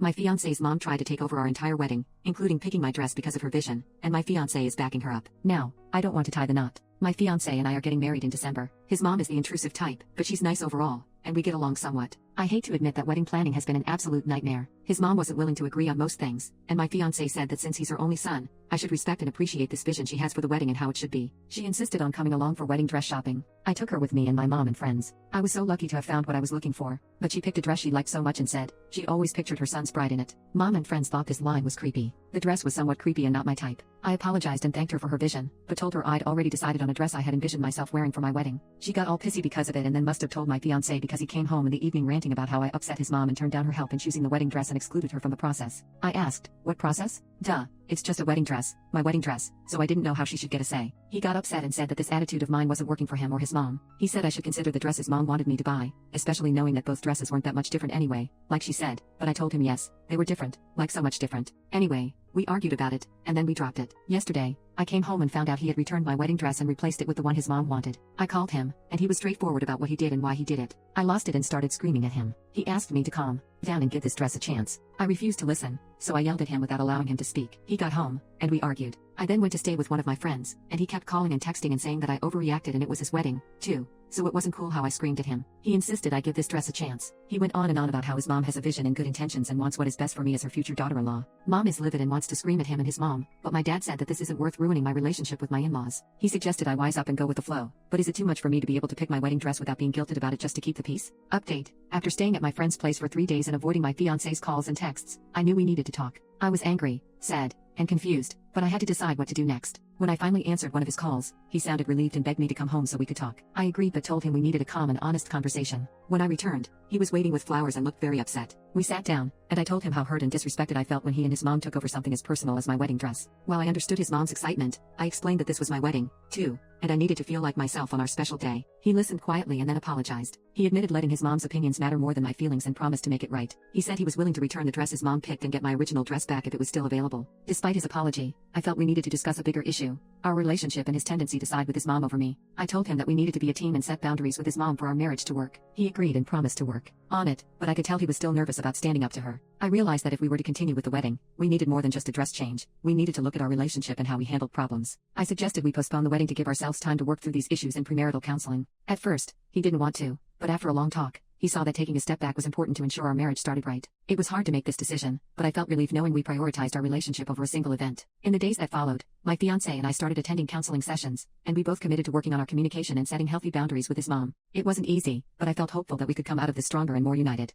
My fiance's mom tried to take over our entire wedding, including picking my dress because of her vision, and my fiance is backing her up. Now, I don't want to tie the knot. My fiance and I are getting married in December. His mom is the intrusive type, but she's nice overall, and we get along somewhat. I hate to admit that wedding planning has been an absolute nightmare. His mom wasn't willing to agree on most things, and my fiance said that since he's her only son, I should respect and appreciate this vision she has for the wedding and how it should be. She insisted on coming along for wedding dress shopping. I took her with me and my mom and friends. I was so lucky to have found what I was looking for, but she picked a dress she liked so much and said she always pictured her son's bride in it. Mom and friends thought this line was creepy. The dress was somewhat creepy and not my type. I apologized and thanked her for her vision, but told her I'd already decided on a dress I had envisioned myself wearing for my wedding. She got all pissy because of it and then must have told my fiancé because he came home in the evening ranting about how I upset his mom and turned down her help in choosing the wedding dress and excluded her from the process. I asked, "What process?" "Duh, it's just a wedding dress, my wedding dress," so I didn't know how she should get a say. He got upset and said that this attitude of mine wasn't working for him or his mom. He said I should consider the dress his mom wanted me to buy, especially knowing that both dresses weren't that much different anyway, like she said, but I told him yes, they were different, like so much different. Anyway, we argued about it, and then we dropped it. Yesterday, I came home and found out he had returned my wedding dress and replaced it with the one his mom wanted. I called him, and he was straightforward about what he did and why he did it. I lost it and started screaming at him. He asked me to calm down and give this dress a chance. I refused to listen, so I yelled at him without allowing him to speak. He got home, and we argued. I then went to stay with one of my friends, and he kept calling and texting and saying that I overreacted and it was his wedding, too. So it wasn't cool how I screamed at him. He insisted I give this dress a chance. He went on and on about how his mom has a vision and good intentions and wants what is best for me as her future daughter-in-law. Mom is livid and wants to scream at him and his mom, but my dad said that this isn't worth ruining my relationship with my in-laws. He suggested I wise up and go with the flow, but is it too much for me to be able to pick my wedding dress without being guilted about it just to keep the peace? Update. After staying at my friend's place for 3 days and avoiding my fiance's calls and texts, I knew we needed to talk. I was angry, sad, and confused, but I had to decide what to do next. When I finally answered one of his calls, he sounded relieved and begged me to come home so we could talk. I agreed but told him we needed a calm and honest conversation. When I returned, he was waiting with flowers and looked very upset. We sat down, and I told him how hurt and disrespected I felt when he and his mom took over something as personal as my wedding dress. While I understood his mom's excitement, I explained that this was my wedding, too, and I needed to feel like myself on our special day. He listened quietly and then apologized. He admitted letting his mom's opinions matter more than my feelings and promised to make it right. He said he was willing to return the dress his mom picked and get my original dress back if it was still available. Despite his apology, I felt we needed to discuss a bigger issue: our relationship and his tendency to side with his mom over me. I told him that we needed to be a team and set boundaries with his mom for our marriage to work. He agreed and promised to work on it, but I could tell he was still nervous about standing up to her. I realized that if we were to continue with the wedding, we needed more than just a dress change. We needed to look at our relationship and how we handled problems. I suggested we postpone the wedding to give ourselves time to work through these issues in premarital counseling. At first, he didn't want to, but after a long talk, he saw that taking a step back was important to ensure our marriage started right. It was hard to make this decision, but I felt relieved knowing we prioritized our relationship over a single event. In the days that followed, my fiancé and I started attending counseling sessions, and we both committed to working on our communication and setting healthy boundaries with his mom. It wasn't easy, but I felt hopeful that we could come out of this stronger and more united.